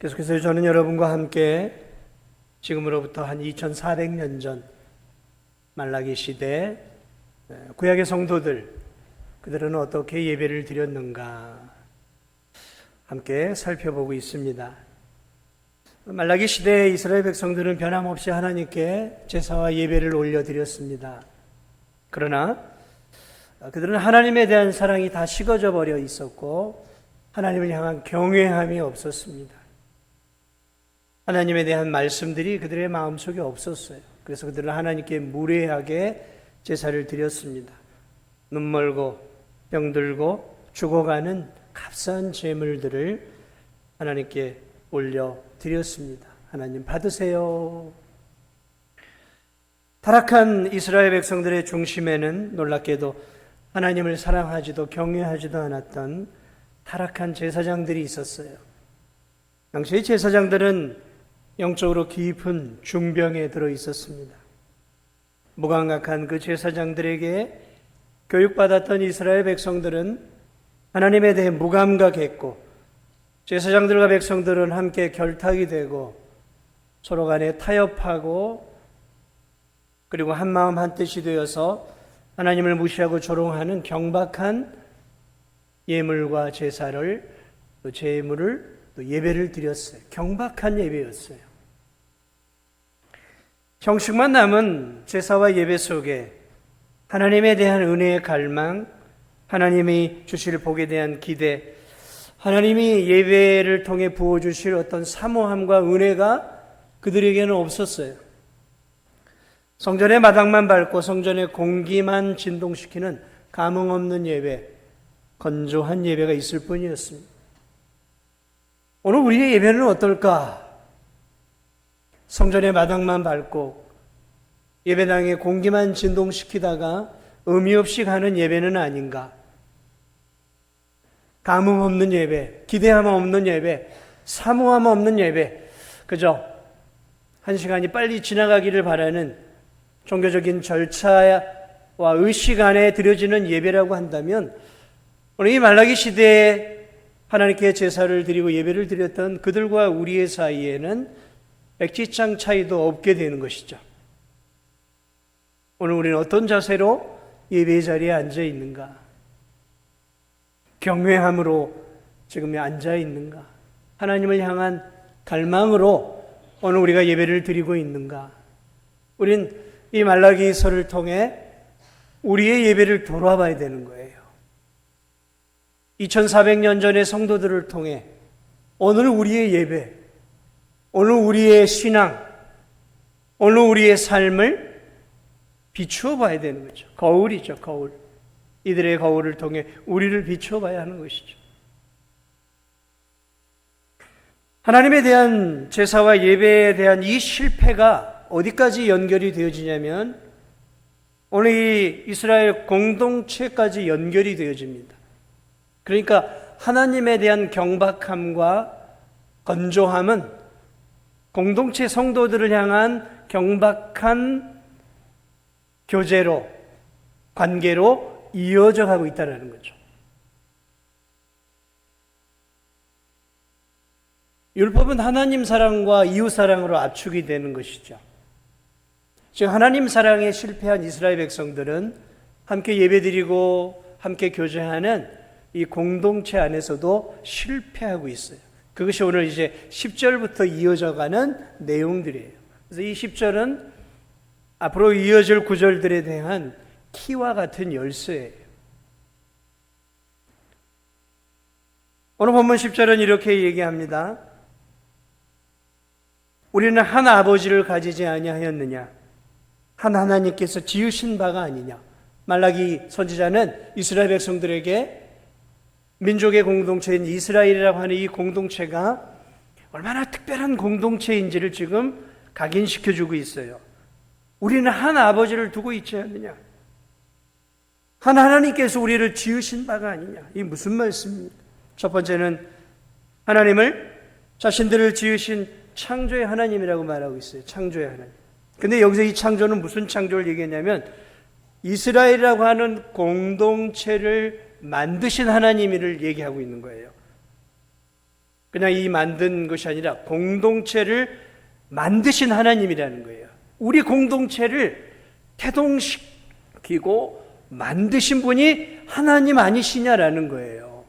계속해서 저는 여러분과 함께 지금으로부터 한 2400년 전 말라기 시대 구약의 성도들, 그들은 어떻게 예배를 드렸는가 함께 살펴보고 있습니다. 말라기 시대의 이스라엘 백성들은 변함없이 하나님께 제사와 예배를 올려드렸습니다. 그러나 그들은 하나님에 대한 사랑이 다 식어져 버려 있었고 하나님을 향한 경외함이 없었습니다. 하나님에 대한 말씀들이 그들의 마음속에 없었어요. 그래서 그들은 하나님께 무례하게 제사를 드렸습니다. 눈멀고 병들고 죽어가는 값싼 제물들을 하나님께 올려드렸습니다. 하나님 받으세요. 타락한 이스라엘 백성들의 중심에는 놀랍게도 하나님을 사랑하지도 경외하지도 않았던 타락한 제사장들이 있었어요. 당시 제사장들은 영적으로 깊은 중병에 들어 있었습니다. 무감각한 그 제사장들에게 교육받았던 이스라엘 백성들은 하나님에 대해 무감각했고, 제사장들과 백성들은 함께 결탁이 되고 서로 간에 타협하고, 그리고 한마음 한뜻이 되어서 하나님을 무시하고 조롱하는 경박한 예물과 제사를, 또 제물을, 또 예배를 드렸어요. 경박한 예배였어요. 형식만 남은 제사와 예배 속에 하나님에 대한 은혜의 갈망, 하나님이 주실 복에 대한 기대, 하나님이 예배를 통해 부어주실 어떤 사모함과 은혜가 그들에게는 없었어요. 성전의 마당만 밟고 성전의 공기만 진동시키는 감흥 없는 예배, 건조한 예배가 있을 뿐이었습니다. 오늘 우리의 예배는 어떨까? 성전의 마당만 밟고 예배당의 공기만 진동시키다가 의미 없이 가는 예배는 아닌가? 감흥 없는 예배, 기대함 없는 예배, 사모함 없는 예배, 그저 한 시간이 빨리 지나가기를 바라는 종교적인 절차와 의식 안에 드려지는 예배라고 한다면, 오늘 이 말라기 시대에 하나님께 제사를 드리고 예배를 드렸던 그들과 우리의 사이에는 백지장 차이도 없게 되는 것이죠. 오늘 우리는 어떤 자세로 예배의 자리에 앉아 있는가? 경외함으로 지금 앉아 있는가? 하나님을 향한 갈망으로 오늘 우리가 예배를 드리고 있는가? 우린 이 말라기서를 통해 우리의 예배를 돌아봐야 되는 거예요. 2400년 전의 성도들을 통해 오늘 우리의 예배, 오늘 우리의 신앙, 오늘 우리의 삶을 비추어 봐야 되는 거죠. 거울이죠, 거울. 이들의 거울을 통해 우리를 비추어 봐야 하는 것이죠. 하나님에 대한 제사와 예배에 대한 이 실패가 어디까지 연결이 되어지냐면 오늘 이 이스라엘 공동체까지 연결이 되어집니다. 그러니까 하나님에 대한 경박함과 건조함은 공동체 성도들을 향한 경박한 교제로, 관계로 이어져 가고 있다는 거죠. 율법은 하나님 사랑과 이웃 사랑으로 압축이 되는 것이죠. 즉 하나님 사랑에 실패한 이스라엘 백성들은 함께 예배드리고 함께 교제하는 이 공동체 안에서도 실패하고 있어요. 그것이 오늘 이제 10절부터 이어져 가는 내용들이에요. 그래서 이 10절은 앞으로 이어질 구절들에 대한 키와 같은 열쇠예요. 오늘 본문 10절은 이렇게 얘기합니다. 우리는 한 아버지를 가지지 아니하였느냐? 한 하나님께서 지으신 바가 아니냐? 말라기 선지자는 이스라엘 백성들에게 민족의 공동체인 이스라엘이라고 하는 이 공동체가 얼마나 특별한 공동체인지를 지금 각인시켜주고 있어요. 우리는 한 아버지를 두고 있지 않느냐? 한 하나님께서 우리를 지으신 바가 아니냐? 이게 무슨 말씀입니까? 첫 번째는 하나님을 자신들을 지으신 창조의 하나님이라고 말하고 있어요. 창조의 하나님. 근데 여기서 이 창조는 무슨 창조를 얘기했냐면 이스라엘이라고 하는 공동체를 만드신 하나님을 얘기하고 있는 거예요. 그냥 이 만든 것이 아니라 공동체를 만드신 하나님이라는 거예요. 우리 공동체를 태동시키고 만드신 분이 하나님 아니시냐라는 거예요.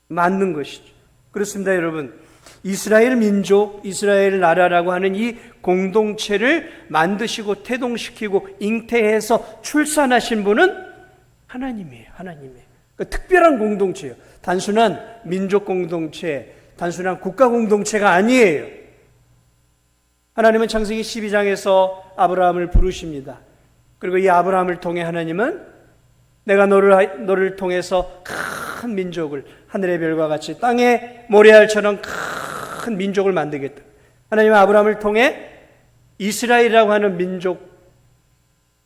맞는 것이죠. 그렇습니다, 여러분. 이스라엘 민족, 이스라엘 나라라고 하는 이 공동체를 만드시고 태동시키고 잉태해서 출산하신 분은 하나님이에요. 하나님이에요. 그러니까 특별한 공동체예요. 단순한 민족 공동체, 단순한 국가 공동체가 아니에요. 하나님은 창세기 12장에서 아브라함을 부르십니다. 그리고 이 아브라함을 통해 하나님은 내가 너를 통해서 큰 민족을, 하늘의 별과 같이 땅의 모래알처럼 큰 민족을 만들겠다. 하나님은 아브라함을 통해 이스라엘이라고 하는 민족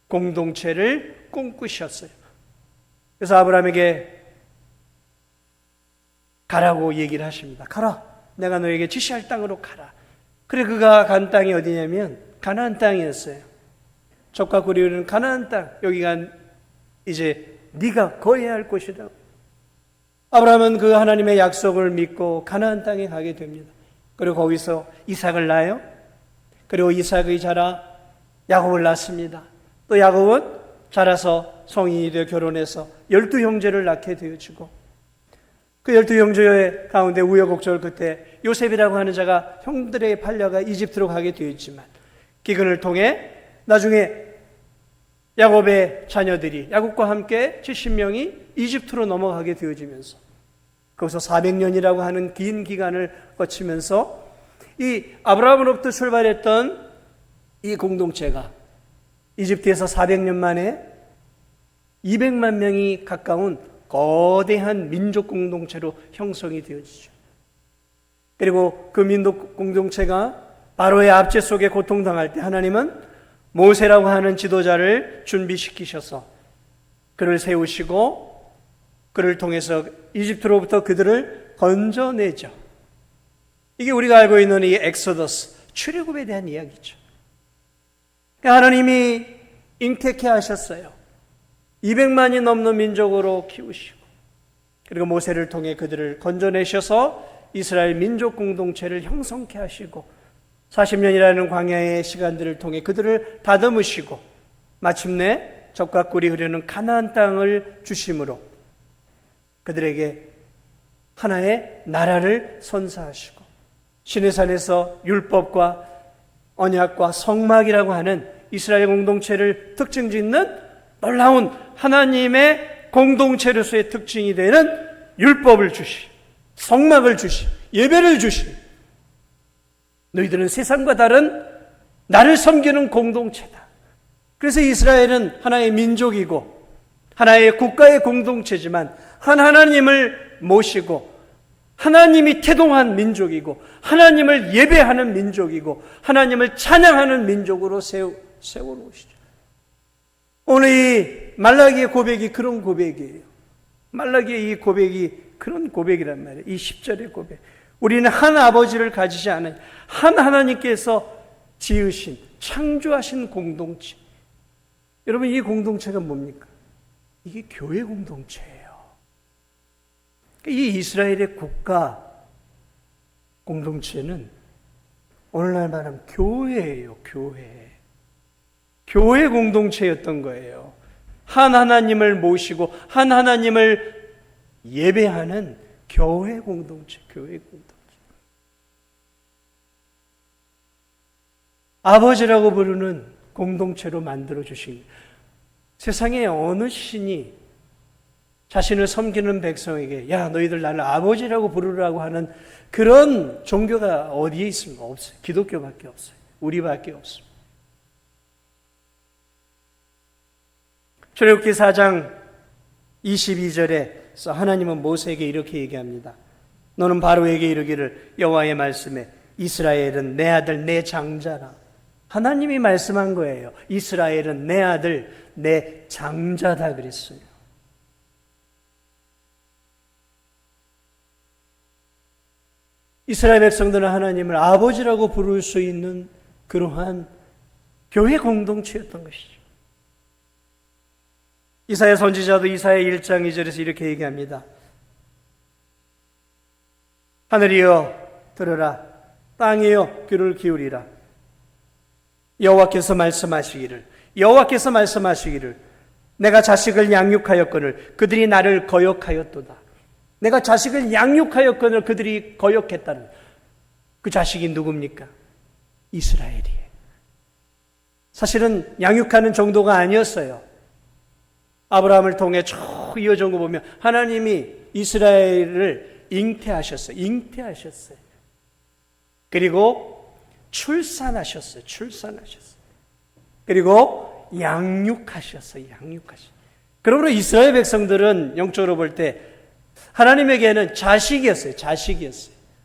공동체를 꿈꾸셨어요. 그래서 아브라함에게 가라고 얘기를 하십니다. 가라. 내가 너에게 지시할 땅으로 가라. 그래, 그가 간 땅이 어디냐면 가나안 땅이었어요. 젖과 꿀이 흐르는 가나안 땅. 여기가 이제 네가 거해야 할 곳이라고. 아브라함은 그 하나님의 약속을 믿고 가나안 땅에 가게 됩니다. 그리고 거기서 이삭을 낳아요. 그리고 이삭이 자라 야곱을 낳습니다. 또 야곱은 자라서 성인이 되어 결혼해서 12형제를 낳게 되어지고, 그 12형제 가운데 우여곡절 끝에 요셉이라고 하는 자가 형들에게 팔려가 이집트로 가게 되었지만, 기근을 통해 나중에 야곱의 자녀들이 야곱과 함께 70명이 이집트로 넘어가게 되어지면서 거기서 400년이라고 하는 긴 기간을 거치면서 이 아브라함으로부터 출발했던 이 공동체가 이집트에서 400년 만에 200만 명이 가까운 거대한 민족 공동체로 형성이 되어지죠. 그리고 그 민족 공동체가 바로의 압제 속에 고통당할 때 하나님은 모세라고 하는 지도자를 준비시키셔서 그를 세우시고 그를 통해서 이집트로부터 그들을 건져내죠. 이게 우리가 알고 있는 이 엑소더스, 출애굽에 대한 이야기죠. 하나님이 잉태케 하셨어요. 200만이 넘는 민족으로 키우시고, 그리고 모세를 통해 그들을 건져내셔서 이스라엘 민족 공동체를 형성케 하시고 40년이라는 광야의 시간들을 통해 그들을 다듬으시고 마침내 젖과 꿀이 흐르는 가나안 땅을 주심으로 그들에게 하나의 나라를 선사하시고 시내산에서 율법과 언약과 성막이라고 하는 이스라엘 공동체를 특징 짓는 놀라운 하나님의 공동체로서의 특징이 되는 율법을 주시, 성막을 주시, 예배를 주시. 너희들은 세상과 다른 나를 섬기는 공동체다. 그래서 이스라엘은 하나의 민족이고 하나의 국가의 공동체지만 한 하나님을 모시고 하나님이 태동한 민족이고 하나님을 예배하는 민족이고 하나님을 찬양하는 민족으로 세워놓으시죠. 오늘 이 말라기의 고백이 그런 고백이에요. 말라기의 이 고백이 그런 고백이란 말이에요. 이 10절의 고백. 우리는 한 아버지를 가지지 않은 한 하나님께서 지으신 창조하신 공동체. 여러분, 이 공동체가 뭡니까? 이게 교회 공동체예요. 이 이스라엘의 국가 공동체는 오늘날 말하면 교회예요. 교회 공동체였던 거예요. 한 하나님을 모시고 한 하나님을 예배하는 교회 공동체. 아버지라고 부르는 공동체로 만들어 주신, 세상에 어느 신이 자신을 섬기는 백성에게 야, 너희들 나를 아버지라고 부르라고 하는 그런 종교가 어디에 있습니까? 없어요. 기독교밖에 없어요. 우리밖에 없습니다. 출애굽기 4장 22절에서 하나님은 모세에게 이렇게 얘기합니다. 너는 바로에게 이르기를 여호와의 말씀에 이스라엘은 내 아들 내 장자라. 하나님이 말씀한 거예요. 이스라엘은 내 아들 내 장자다 그랬어요. 이스라엘 백성들은 하나님을 아버지라고 부를 수 있는 그러한 교회 공동체였던 것이죠. 이사야 선지자도 이사야 1장 2절에서 이렇게 얘기합니다. 하늘이여 들으라, 땅이여 귀를 기울이라. 여호와께서 말씀하시기를, 여호와께서 말씀하시기를, 내가 자식을 양육하였거늘 그들이 나를 거역하였도다. 내가 자식을 양육하였거늘 그들이 거역했다는, 그 자식이 누굽니까? 이스라엘이에요. 사실은 양육하는 정도가 아니었어요. 아브라함을 통해 쭉 이어진 거 보면 하나님이 이스라엘을 잉태하셨어요. 그리고 출산하셨어요. 그리고 양육하셨어요. 그러므로 이스라엘 백성들은 영적으로 볼 때 하나님에게는 자식이었어요.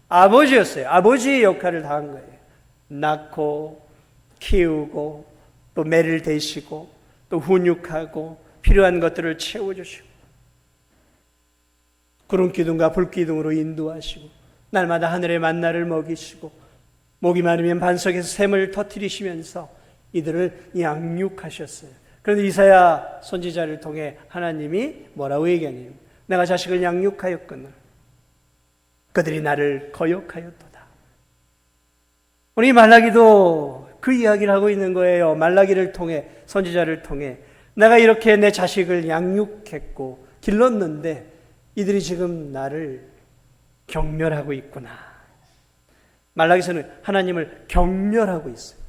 아버지였어요. 아버지의 역할을 다한 거예요. 낳고 키우고 또 매를 대시고 또 훈육하고 필요한 것들을 채워주시고 구름 기둥과 불 기둥으로 인도하시고 날마다 하늘의 만나를 먹이시고 목이 마르면 반석에서 샘을 터뜨리시면서 이들을 양육하셨어요. 그런데 이사야 선지자를 통해 하나님이 뭐라고 얘기하냐면 내가 자식을 양육하였거늘 그들이 나를 거역하였도다. 우리 말라기도 그 이야기를 하고 있는 거예요. 말라기를 통해, 선지자를 통해 내가 이렇게 내 자식을 양육했고 길렀는데 이들이 지금 나를 경멸하고 있구나. 말라기서는 하나님을 경멸하고 있어요.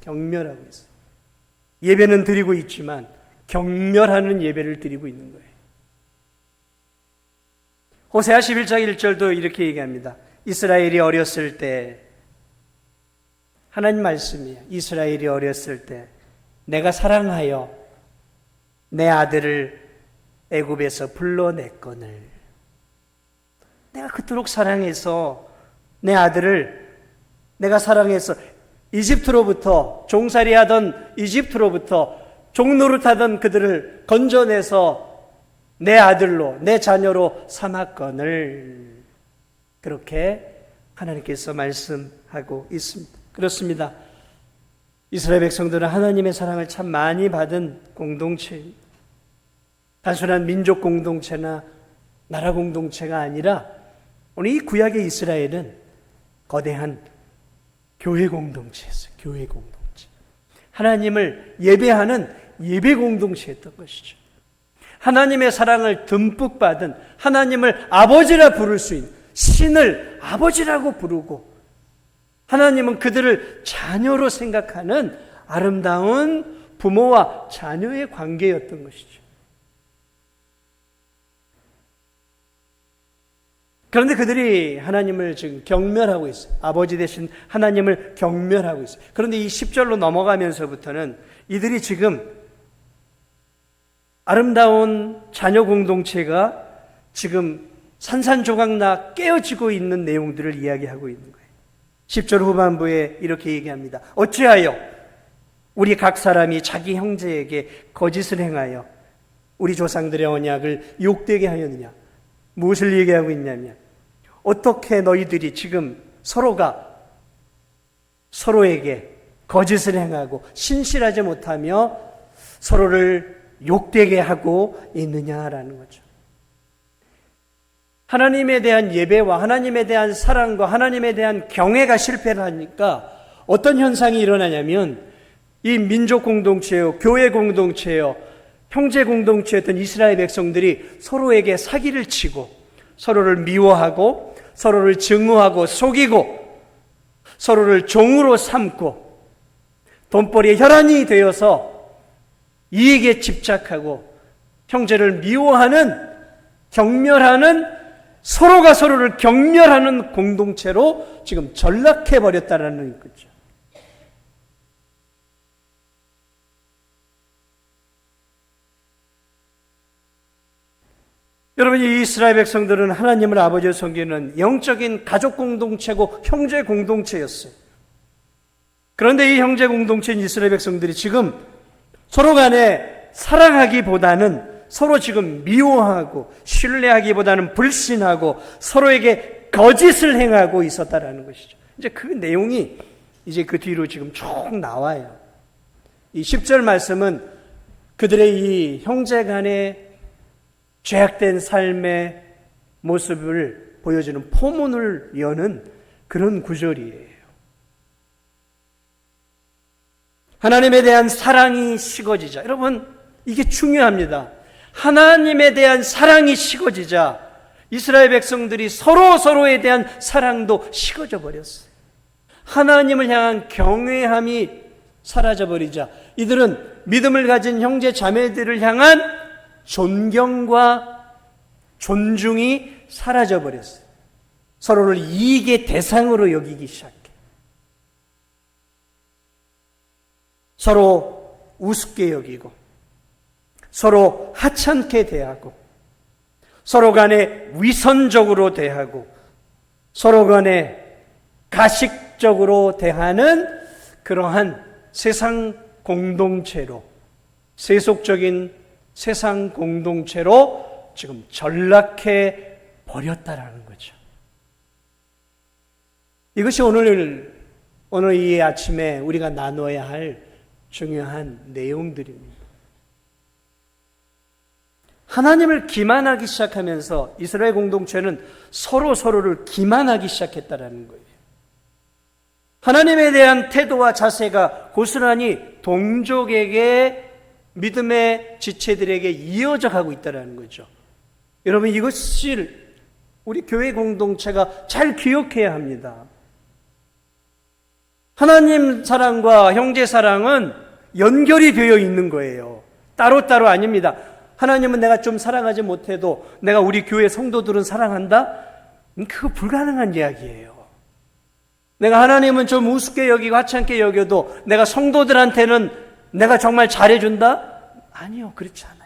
예배는 드리고 있지만 경멸하는 예배를 드리고 있는 거예요. 호세아 11장 1절도 이렇게 얘기합니다. 이스라엘이 어렸을 때, 하나님 말씀이에요. 이스라엘이 어렸을 때 내가 사랑하여 내 아들을 애굽에서 불러냈거늘. 내가 그토록 사랑해서 내 아들을 내가 사랑해서 이집트로부터 종살이하던 이집트로부터 종노릇하던 그들을 건져내서 내 아들로 내 자녀로 삼았거늘. 그렇게 하나님께서 말씀하고 있습니다. 그렇습니다. 이스라엘 백성들은 하나님의 사랑을 참 많이 받은 공동체입니다. 단순한 민족 공동체나 나라 공동체가 아니라 오늘 이 구약의 이스라엘은 거대한 교회 공동체였어요. 교회 공동체. 하나님을 예배하는 예배 공동체였던 것이죠. 하나님의 사랑을 듬뿍 받은, 하나님을 아버지라 부를 수 있는, 신을 아버지라고 부르고 하나님은 그들을 자녀로 생각하는 아름다운 부모와 자녀의 관계였던 것이죠. 그런데 그들이 하나님을 지금 경멸하고 있어요. 아버지 대신 하나님을 경멸하고 있어요. 그런데 이 10절로 넘어가면서부터는 이들이 지금 아름다운 자녀 공동체가 지금 산산조각나 깨어지고 있는 내용들을 이야기하고 있는 거예요. 10절 후반부에 이렇게 얘기합니다. 어찌하여 우리 각 사람이 자기 형제에게 거짓을 행하여 우리 조상들의 언약을 욕되게 하였느냐. 무엇을 얘기하고 있냐면 어떻게 너희들이 지금 서로가 서로에게 거짓을 행하고 신실하지 못하며 서로를 욕되게 하고 있느냐라는 거죠. 하나님에 대한 예배와 하나님에 대한 사랑과 하나님에 대한 경외가 실패를 하니까 어떤 현상이 일어나냐면 이 민족 공동체요, 교회 공동체요, 형제 공동체였던 이스라엘 백성들이 서로에게 사기를 치고 서로를 미워하고 서로를 증오하고 속이고 서로를 종으로 삼고 돈벌이의 혈안이 되어서 이익에 집착하고 형제를 미워하는, 경멸하는, 서로가 서로를 경멸하는 공동체로 지금 전락해버렸다는 거죠. 여러분, 이 이스라엘 백성들은 하나님을 아버지로 섬기는 영적인 가족 공동체고 형제 공동체였어요. 그런데 이 형제 공동체인 이스라엘 백성들이 지금 서로 간에 사랑하기보다는 서로 지금 미워하고 신뢰하기보다는 불신하고 서로에게 거짓을 행하고 있었다라는 것이죠. 이제 그 내용이 이제 그 뒤로 지금 쭉 나와요. 이 10절 말씀은 그들의 이 형제 간의 죄악된 삶의 모습을 보여주는 포문을 여는 그런 구절이에요. 하나님에 대한 사랑이 식어지자. 여러분, 이게 중요합니다. 하나님에 대한 사랑이 식어지자 이스라엘 백성들이 서로에 대한 사랑도 식어져 버렸어요. 하나님을 향한 경외함이 사라져버리자 이들은 믿음을 가진 형제 자매들을 향한 존경과 존중이 사라져버렸어요. 서로를 이익의 대상으로 여기기 시작해. 서로 우습게 여기고 서로 하찮게 대하고 서로 간에 위선적으로 대하고 서로 간에 가식적으로 대하는 그러한 세상 공동체로, 세속적인 세상 공동체로 지금 전락해 버렸다라는 거죠. 이것이 오늘 이 아침에 우리가 나눠야 할 중요한 내용들입니다. 하나님을 기만하기 시작하면서 이스라엘 공동체는 서로를 기만하기 시작했다라는 거예요. 하나님에 대한 태도와 자세가 고스란히 동족에게 믿음의 지체들에게 이어져 가고 있다는 거죠. 여러분, 이것을 우리 교회 공동체가 잘 기억해야 합니다. 하나님 사랑과 형제 사랑은 연결이 되어 있는 거예요. 따로따로 아닙니다. 하나님은 내가 좀 사랑하지 못해도 내가 우리 교회 성도들은 사랑한다? 그거 불가능한 이야기예요. 내가 하나님은 좀 우습게 여기고 하찮게 여겨도 내가 성도들한테는 내가 정말 잘해준다? 아니요, 그렇지 않아요.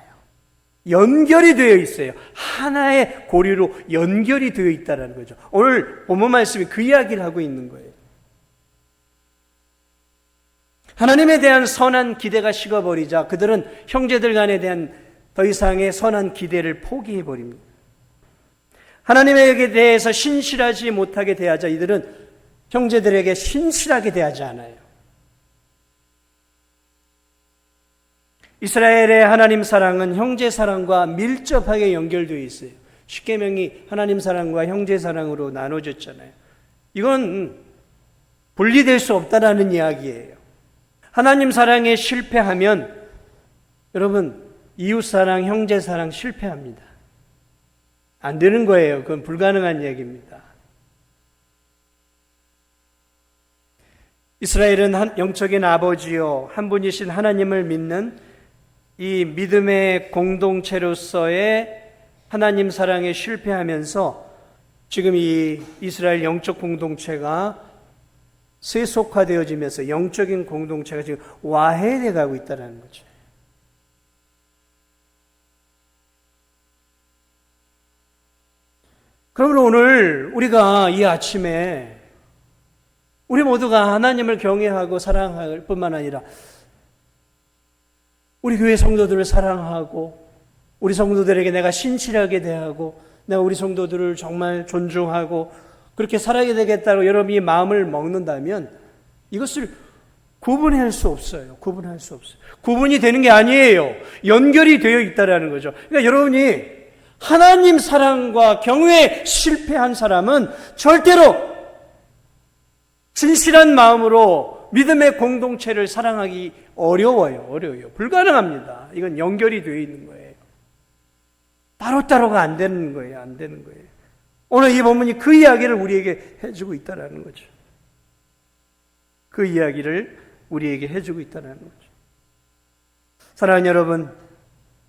연결이 되어 있어요. 하나의 고리로 연결이 되어 있다는 거죠. 오늘 본문 말씀이 그 이야기를 하고 있는 거예요. 하나님에 대한 선한 기대가 식어버리자 그들은 형제들 간에 대한 더 이상의 선한 기대를 포기해버립니다. 하나님에게 대해서 신실하지 못하게 대하자 이들은 형제들에게 신실하게 대하지 않아요. 이스라엘의 하나님 사랑은 형제 사랑과 밀접하게 연결되어 있어요. 십계명이 하나님 사랑과 형제 사랑으로 나눠졌잖아요. 이건 분리될 수 없다라는 이야기예요. 하나님 사랑에 실패하면 여러분 이웃 사랑, 형제 사랑 실패합니다. 안 되는 거예요. 그건 불가능한 얘기입니다. 이스라엘은 영적인 아버지요 한 분이신 하나님을 믿는 이 믿음의 공동체로서의 하나님 사랑에 실패하면서 지금 이 이스라엘 영적 공동체가 세속화되어지면서 영적인 공동체가 지금 와해돼 가고 있다는 거죠. 그러므로 오늘 우리가 이 아침에 우리 모두가 하나님을 경외하고 사랑할 뿐만 아니라 우리 교회 성도들을 사랑하고 우리 성도들에게 내가 신실하게 대하고 내가 우리 성도들을 정말 존중하고 그렇게 살아야 되겠다고 여러분이 마음을 먹는다면 이것을 구분할 수 없어요. 구분할 수 없어요. 구분이 되는 게 아니에요. 연결이 되어 있다는 거죠. 그러니까 여러분이 하나님 사랑과 경외에 실패한 사람은 절대로 진실한 마음으로 믿음의 공동체를 사랑하기 어려워요. 불가능합니다. 이건 연결이 되어 있는 거예요. 따로따로가 안 되는 거예요. 안 되는 거예요. 오늘 이 본문이 그 이야기를 우리에게 해주고 있다는 거죠. 그 이야기를 우리에게 해주고 있다는 거죠. 사랑하는 여러분,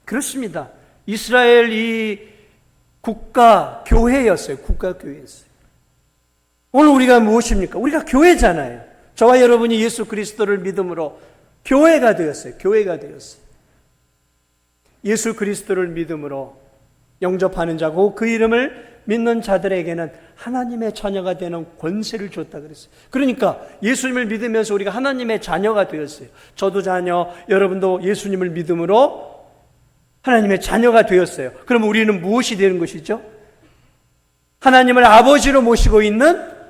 그렇습니다. 이스라엘 이 국가 교회였어요. 국가 교회였어요. 오늘 우리가 무엇입니까? 우리가 교회잖아요. 저와 여러분이 예수 그리스도를 믿음으로 교회가 되었어요. 교회가 되었어요. 예수 그리스도를 믿음으로 영접하는 자고 그 이름을 믿는 자들에게는 하나님의 자녀가 되는 권세를 줬다 그랬어요. 그러니까 예수님을 믿으면서 우리가 하나님의 자녀가 되었어요. 저도 자녀, 여러분도 예수님을 믿음으로 하나님의 자녀가 되었어요. 그럼 우리는 무엇이 되는 것이죠? 하나님을 아버지로 모시고 있는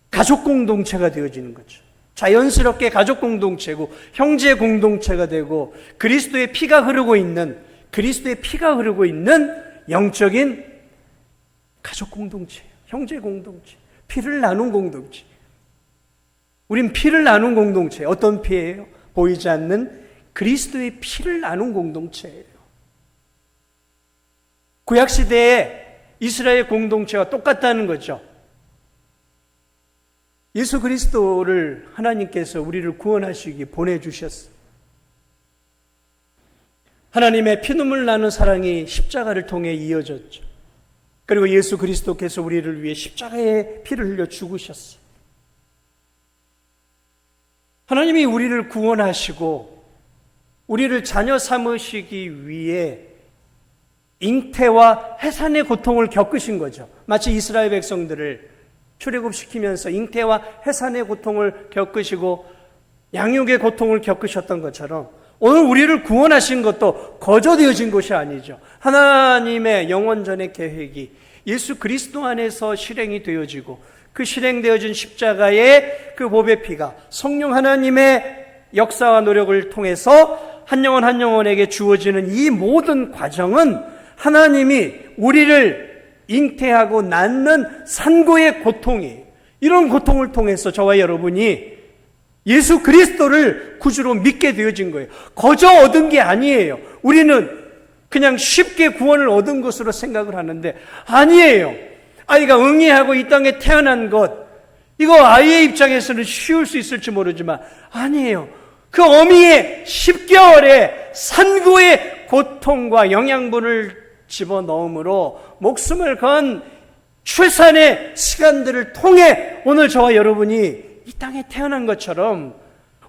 가족 공동체가 되어지는 거죠. 자연스럽게 가족 공동체고 형제 공동체가 되고 그리스도의 피가 흐르고 있는 영적인 가족 공동체예요. 형제 공동체, 피를 나눈 공동체. 우린 피를 나눈 공동체. 어떤 피예요? 보이지 않는 그리스도의 피를 나눈 공동체예요. 구약시대에 이스라엘 공동체와 똑같다는 거죠. 예수 그리스도를 하나님께서 우리를 구원하시기 보내주셨어요. 하나님의 피눈물 나는 사랑이 십자가를 통해 이어졌죠. 그리고 예수 그리스도께서 우리를 위해 십자가에 피를 흘려 죽으셨어요. 하나님이 우리를 구원하시고 우리를 자녀 삼으시기 위해 잉태와 해산의 고통을 겪으신 거죠. 마치 이스라엘 백성들을 출애굽시키면서 잉태와 해산의 고통을 겪으시고 양육의 고통을 겪으셨던 것처럼 오늘 우리를 구원하신 것도 거저되어진 것이 아니죠. 하나님의 영원전의 계획이 예수 그리스도 안에서 실행이 되어지고 그 실행되어진 십자가의 그 보배 피가 성령 하나님의 역사와 노력을 통해서 한 영혼 한 영혼에게 주어지는 이 모든 과정은 하나님이 우리를 잉태하고 낳는 산고의 고통이에요. 이런 고통을 통해서 저와 여러분이 예수 그리스도를 구주로 믿게 되어진 거예요. 거저 얻은 게 아니에요. 우리는 그냥 쉽게 구원을 얻은 것으로 생각을 하는데 아니에요. 아이가 응애하고 이 땅에 태어난 것, 이거 아이의 입장에서는 쉬울 수 있을지 모르지만 아니에요. 그 어미의 10개월의 산고의 고통과 영양분을 집어넣음으로 목숨을 건 출산의 시간들을 통해 오늘 저와 여러분이 이 땅에 태어난 것처럼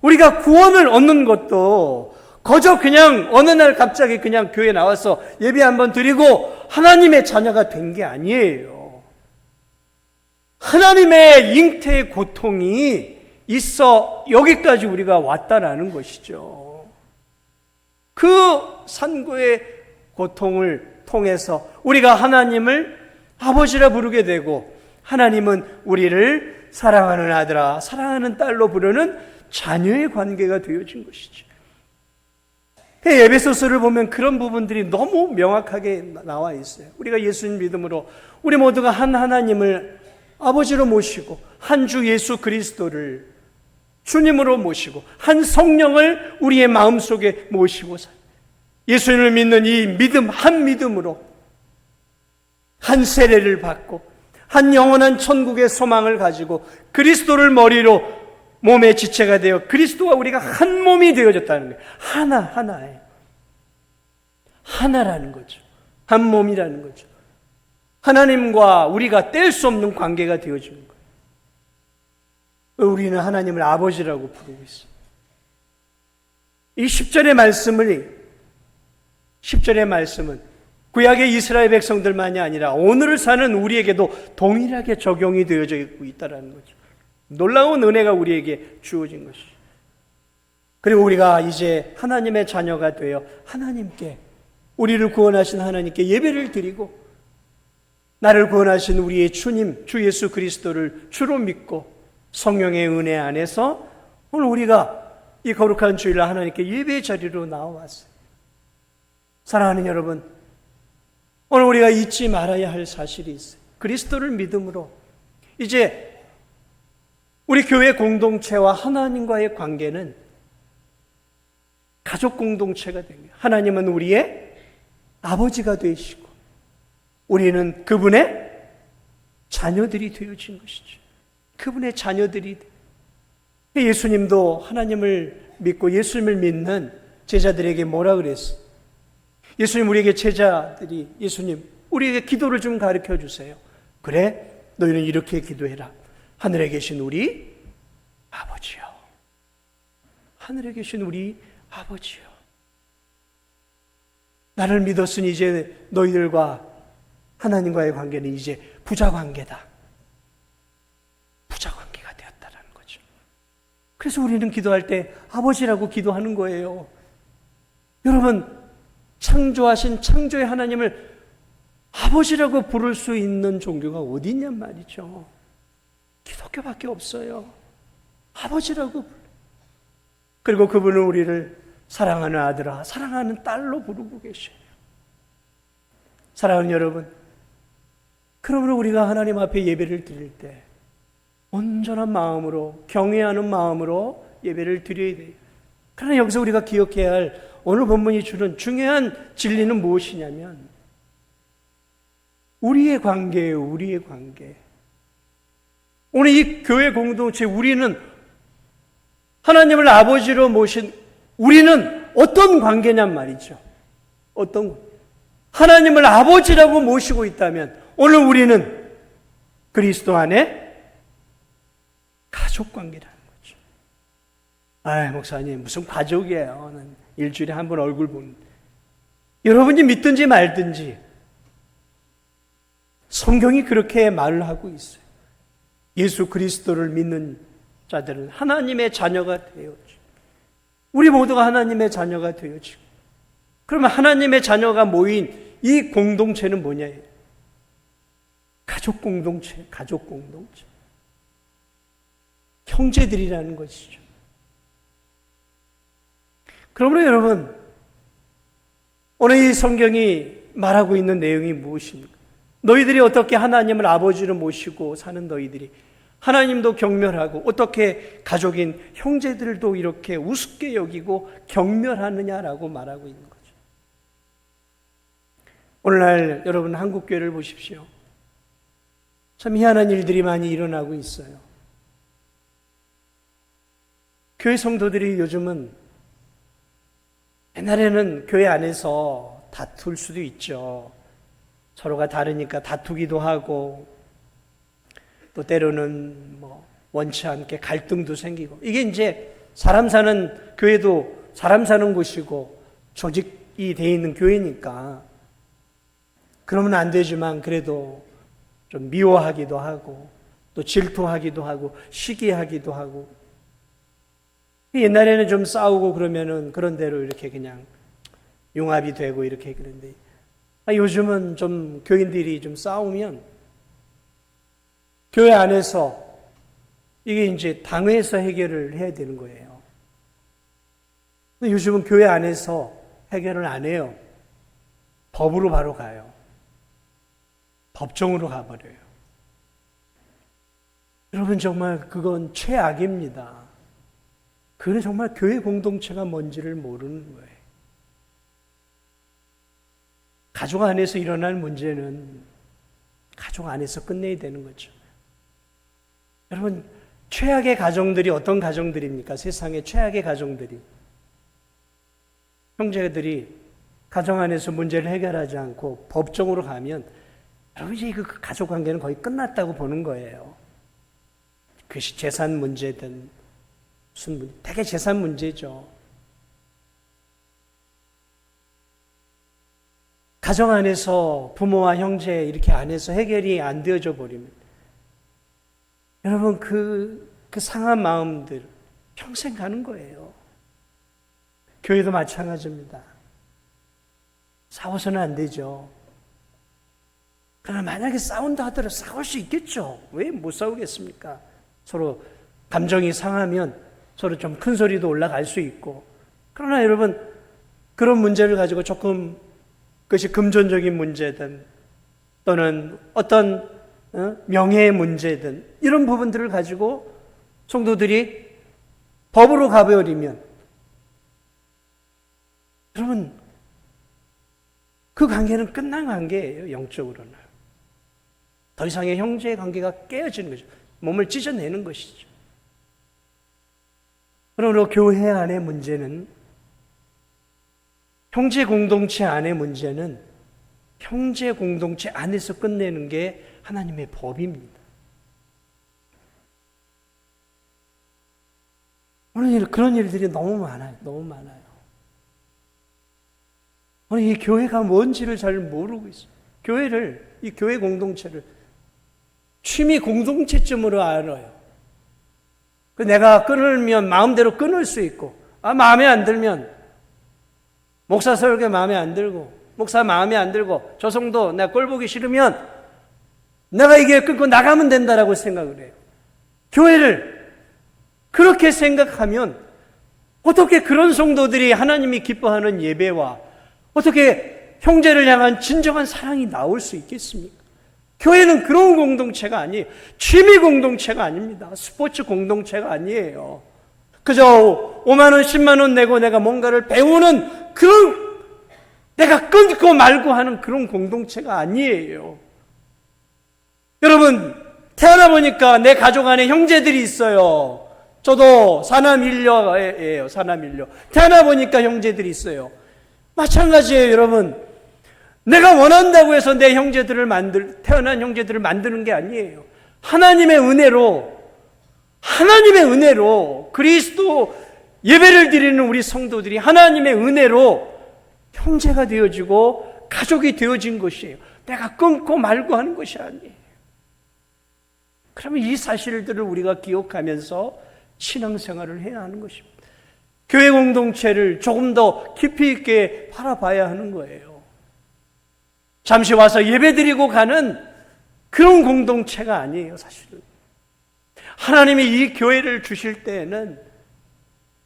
우리가 구원을 얻는 것도 거저 그냥 어느 날 갑자기 그냥 교회 나와서 예배 한번 드리고 하나님의 자녀가 된 게 아니에요. 하나님의 잉태의 고통이 있어 여기까지 우리가 왔다라는 것이죠. 그 산고의 고통을 통해서 우리가 하나님을 아버지라 부르게 되고 하나님은 우리를 사랑하는 아들아, 사랑하는 딸로 부르는 자녀의 관계가 되어진 것이죠. 에베소서를 보면 그런 부분들이 너무 명확하게 나와 있어요. 우리가 예수님 믿음으로 우리 모두가 한 하나님을 아버지로 모시고 한 주 예수 그리스도를 주님으로 모시고 한 성령을 우리의 마음속에 모시고 예수님을 믿는 이 믿음 한 믿음으로 한 세례를 받고 한 영원한 천국의 소망을 가지고 그리스도를 머리로 몸의 지체가 되어 그리스도와 우리가 한 몸이 되어졌다는 거예요. 하나예요. 하나라는 거죠. 한 몸이라는 거죠. 하나님과 우리가 뗄 수 없는 관계가 되어지는 거예요. 우리는 하나님을 아버지라고 부르고 있어요. 이 10절의 말씀은 구약의 이스라엘 백성들만이 아니라 오늘을 사는 우리에게도 동일하게 적용이 되어져 있다는 거죠. 놀라운 은혜가 우리에게 주어진 것이죠. 그리고 우리가 이제 하나님의 자녀가 되어 하나님께, 우리를 구원하신 하나님께 예배를 드리고 나를 구원하신 우리의 주님 주 예수 그리스도를 주로 믿고 성령의 은혜 안에서 오늘 우리가 이 거룩한 주일날 하나님께 예배의 자리로 나와왔어요. 사랑하는 여러분, 오늘 우리가 잊지 말아야 할 사실이 있어요. 그리스도를 믿음으로 이제 우리 교회 공동체와 하나님과의 관계는 가족 공동체가 됩니다. 하나님은 우리의 아버지가 되시고 우리는 그분의 자녀들이 되어진 것이죠. 그분의 자녀들이. 예수님도 하나님을 믿고 예수님을 믿는 제자들에게 뭐라 그랬어요? 예수님, 우리에게 제자들이 예수님, 우리에게 기도를 좀 가르쳐 주세요. 그래, 너희는 이렇게 기도해라. 하늘에 계신 우리 아버지요. 하늘에 계신 우리 아버지요. 나를 믿었으니 이제 너희들과 하나님과의 관계는 이제 부자 관계다. 부자 관계가 되었다라는 거죠. 그래서 우리는 기도할 때 아버지라고 기도하는 거예요. 여러분, 창조하신 창조의 하나님을 아버지라고 부를 수 있는 종교가 어디 있냔 말이죠. 기독교밖에 없어요. 아버지라고. 그리고 그분은 우리를 사랑하는 아들아, 사랑하는 딸로 부르고 계셔요. 사랑하는 여러분, 그러므로 우리가 하나님 앞에 예배를 드릴 때 온전한 마음으로, 경외하는 마음으로 예배를 드려야 돼요. 그러나 여기서 우리가 기억해야 할 오늘 본문이 주는 중요한 진리는 무엇이냐면 우리의 관계예요. 우리의 관계. 오늘 이 교회 공동체, 우리는 하나님을 아버지로 모신 우리는 어떤 관계냔 말이죠. 하나님을 아버지라고 모시고 있다면 오늘 우리는 그리스도 안에 가족 관계라는 거죠. 목사님 무슨 가족이에요. 일주일에 한 번 얼굴 보는. 여러분이 믿든지 말든지 성경이 그렇게 말을 하고 있어요. 예수 그리스도를 믿는 자들은 하나님의 자녀가 되어지고 우리 모두가 하나님의 자녀가 되어지고 그러면 하나님의 자녀가 모인 이 공동체는 뭐냐? 가족 공동체, 가족 공동체. 형제들이라는 것이죠. 그러므로 여러분, 오늘 이 성경이 말하고 있는 내용이 무엇입니까? 너희들이 어떻게 하나님을 아버지로 모시고 사는 너희들이 하나님도 경멸하고 어떻게 가족인 형제들도 이렇게 우습게 여기고 경멸하느냐라고 말하고 있는 거죠. 오늘날 여러분 한국교회를 보십시오. 참 희한한 일들이 많이 일어나고 있어요. 교회 성도들이 요즘은 옛날에는 교회 안에서 다툴 수도 있죠. 서로가 다르니까 다투기도 하고 또 때로는 원치 않게 갈등도 생기고 이게 이제 사람 사는 교회도 사람 사는 곳이고 조직이 돼 있는 교회니까 그러면 안 되지만 그래도 좀 미워하기도 하고 또 질투하기도 하고 시기하기도 하고 옛날에는 좀 싸우고 그러면은 그런 대로 이렇게 그냥 융합이 되고 이렇게 그런데 요즘은 좀 교인들이 좀 싸우면 교회 안에서 이게 이제 당회에서 해결을 해야 되는 거예요. 근데 요즘은 교회 안에서 해결을 안 해요. 법으로 바로 가요. 법정으로 가버려요. 여러분 정말 그건 최악입니다. 그건 정말 교회 공동체가 뭔지를 모르는 거예요. 가족 안에서 일어날 문제는 가족 안에서 끝내야 되는 거죠. 여러분 최악의 가정들이 어떤 가정들입니까? 세상의 최악의 가정들이 형제들이 가정 안에서 문제를 해결하지 않고 법정으로 가면 여러분 이제 그 가족 관계는 거의 끝났다고 보는 거예요. 그것이 재산 문제든 무슨 문제, 되게 재산 문제죠. 가정 안에서 부모와 형제 이렇게 안에서 해결이 안 되어져 버리면 여러분 그 상한 마음들 평생 가는 거예요. 교회도 마찬가지입니다. 싸워서는 안 되죠. 그러나 만약에 싸운다 하더라도 싸울 수 있겠죠. 왜 못 싸우겠습니까? 서로 감정이 상하면 서로 좀 큰 소리도 올라갈 수 있고. 그러나 여러분 그런 문제를 가지고 조금 그것이 금전적인 문제든 또는 어떤 명예의 문제든 이런 부분들을 가지고 성도들이 법으로 가버리면 여러분 그 관계는 끝난 관계예요. 영적으로는. 더 이상의 형제의 관계가 깨어지는 거죠. 몸을 찢어내는 것이죠. 그러므로 교회 안의 문제는 형제 공동체 안의 문제는 형제 공동체 안에서 끝내는 게 하나님의 법입니다. 오늘 그런 일들이 너무 많아요. 너무 많아요. 오늘 이 교회가 뭔지를 잘 모르고 있어요. 이 교회 공동체를 취미 공동체쯤으로 알아요. 내가 끊으면 마음대로 끊을 수 있고, 마음에 안 들면, 목사 설교 마음에 안 들고, 목사 마음에 안 들고, 저 성도 내가 꼴 보기 싫으면 내가 이게 끊고 나가면 된다라고 생각을 해요. 교회를 그렇게 생각하면 어떻게 그런 성도들이 하나님이 기뻐하는 예배와 어떻게 형제를 향한 진정한 사랑이 나올 수 있겠습니까? 교회는 그런 공동체가 아니에요. 취미 공동체가 아닙니다. 스포츠 공동체가 아니에요. 그저 5만 원, 10만 원 내고 내가 뭔가를 배우는 그런, 내가 끊고 말고 하는 그런 공동체가 아니에요. 여러분, 태어나 보니까 내 가족 안에 형제들이 있어요. 저도 사남일녀예요. 사남일녀. 태어나 보니까 형제들이 있어요. 마찬가지예요, 여러분. 내가 원한다고 해서 내 형제들을 태어난 형제들을 만드는 게 아니에요. 하나님의 은혜로 그리스도 예배를 드리는 우리 성도들이 하나님의 은혜로 형제가 되어지고 가족이 되어진 것이에요. 내가 끊고 말고 하는 것이 아니에요. 그러면 이 사실들을 우리가 기억하면서 신앙생활을 해야 하는 것입니다. 교회 공동체를 조금 더 깊이 있게 바라봐야 하는 거예요. 잠시 와서 예배드리고 가는 그런 공동체가 아니에요, 사실은. 하나님이 이 교회를 주실 때에는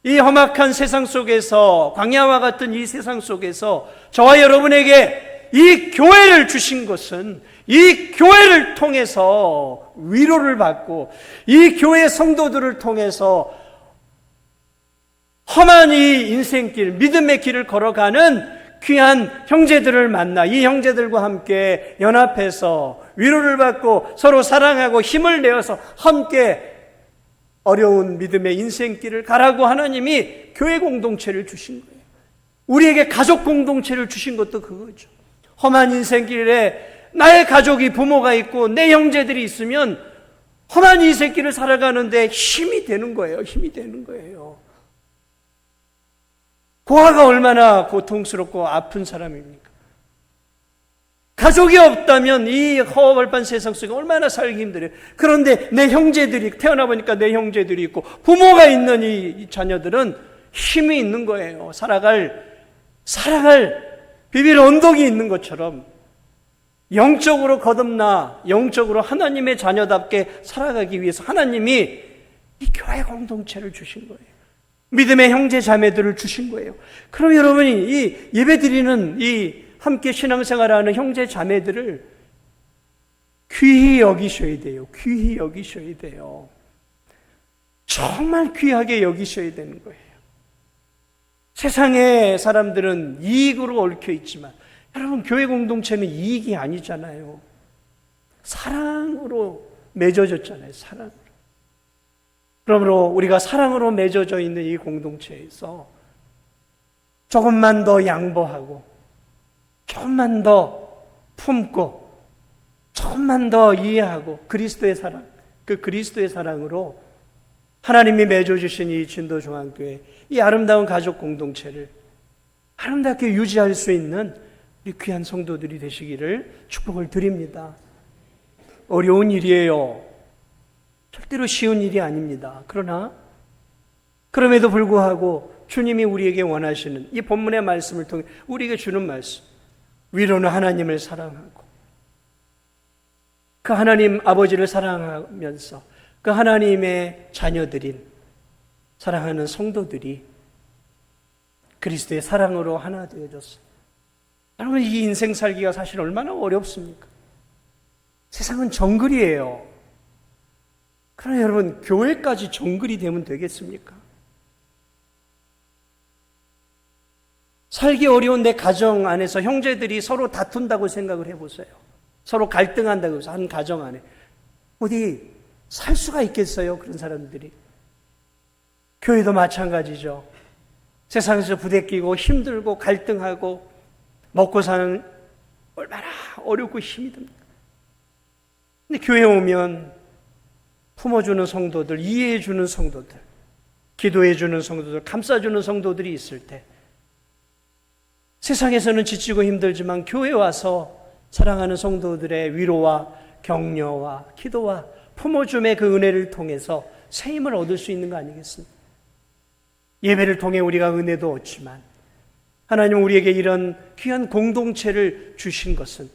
이 험악한 세상 속에서, 광야와 같은 이 세상 속에서 저와 여러분에게 이 교회를 주신 것은 이 교회를 통해서 위로를 받고 이 교회 성도들을 통해서 험한 이 인생길, 믿음의 길을 걸어가는 귀한 형제들을 만나 이 형제들과 함께 연합해서 위로를 받고 서로 사랑하고 힘을 내어서 함께 어려운 믿음의 인생길을 가라고 하나님이 교회 공동체를 주신 거예요. 우리에게 가족 공동체를 주신 것도 그거죠. 험한 인생길에 나의 가족이 부모가 있고 내 형제들이 있으면 험한 인생길을 살아가는데 힘이 되는 거예요. 힘이 되는 거예요. 고아가 얼마나 고통스럽고 아픈 사람입니까? 가족이 없다면 이 허벌판 세상 속에 얼마나 살기 힘들어요. 그런데 내 형제들이, 태어나 보니까 내 형제들이 있고 부모가 있는 이 자녀들은 힘이 있는 거예요. 살아갈 비빌 언덕이 있는 것처럼 영적으로 거듭나 영적으로 하나님의 자녀답게 살아가기 위해서 하나님이 이 교회 공동체를 주신 거예요. 믿음의 형제 자매들을 주신 거예요. 그럼 여러분이 이 예배드리는 이 함께 신앙생활하는 형제 자매들을 귀히 여기셔야 돼요. 귀히 여기셔야 돼요. 정말 귀하게 여기셔야 되는 거예요. 세상의 사람들은 이익으로 얽혀 있지만 여러분, 교회 공동체는 이익이 아니잖아요. 사랑으로 맺어졌잖아요. 사랑으로. 그러므로 우리가 사랑으로 맺어져 있는 이 공동체에서 조금만 더 양보하고 조금만 더 품고 조금만 더 이해하고 그리스도의 사랑, 그 그리스도의 사랑으로 하나님이 맺어주신 이 진도중앙교회, 이 아름다운 가족 공동체를 아름답게 유지할 수 있는 우리 귀한 성도들이 되시기를 축복을 드립니다. 어려운 일이에요. 절대로 쉬운 일이 아닙니다. 그럼에도 불구하고 주님이 우리에게 원하시는 이 본문의 말씀을 통해 우리에게 주는 말씀, 위로는 하나님을 사랑하고 그 하나님 아버지를 사랑하면서 그 하나님의 자녀들인 사랑하는 성도들이 그리스도의 사랑으로 하나 되어졌어요. 여러분, 이 인생 살기가 사실 얼마나 어렵습니까? 세상은 정글이에요. 그러나 여러분, 교회까지 정글이 되면 되겠습니까? 살기 어려운 내 가정 안에서 형제들이 서로 다툰다고 생각을 해보세요. 서로 갈등한다고 해서 한 가정 안에 어디 살 수가 있겠어요? 그런 사람들이. 교회도 마찬가지죠. 세상에서 부대끼고 힘들고 갈등하고 먹고 사는 얼마나 어렵고 힘이 듭니까? 근데 교회에 오면 품어주는 성도들, 이해해주는 성도들, 기도해주는 성도들, 감싸주는 성도들이 있을 때 세상에서는 지치고 힘들지만 교회에 와서 사랑하는 성도들의 위로와 격려와 기도와 품어줌의 그 은혜를 통해서 새 힘을 얻을 수 있는 거 아니겠습니까? 예배를 통해 우리가 은혜도 얻지만 하나님은 우리에게 이런 귀한 공동체를 주신 것은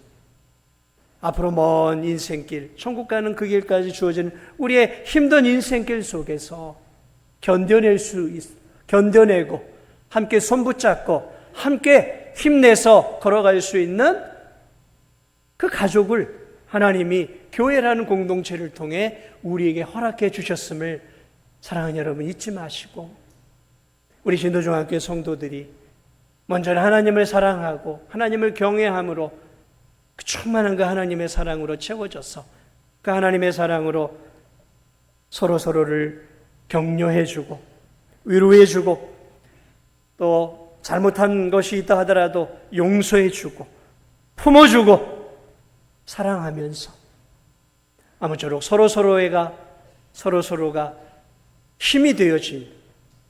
앞으로 먼 인생길, 천국 가는 그 길까지 주어지는 우리의 힘든 인생길 속에서 견뎌내고 함께 손붙잡고 함께 힘내서 걸어갈 수 있는 그 가족을 하나님이 교회라는 공동체를 통해 우리에게 허락해 주셨음을 사랑하는 여러분 잊지 마시고, 우리 진도중학교 성도들이 먼저는 하나님을 사랑하고 하나님을 경외함으로 그 충만한 그 하나님의 사랑으로 채워져서 그 하나님의 사랑으로 서로서로를 격려해주고 위로해주고 또 잘못한 것이 있다 하더라도 용서해주고 품어주고 사랑하면서 아무쪼록 서로서로가 힘이 되어진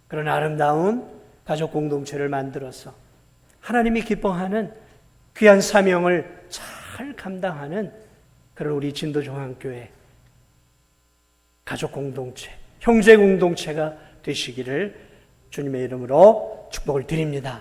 그런 아름다운 가족 공동체를 만들어서 하나님이 기뻐하는 귀한 사명을 잘 감당하는 그런 우리 진도중앙교회 가족 공동체, 형제 공동체가 되시기를 주님의 이름으로 축복을 드립니다.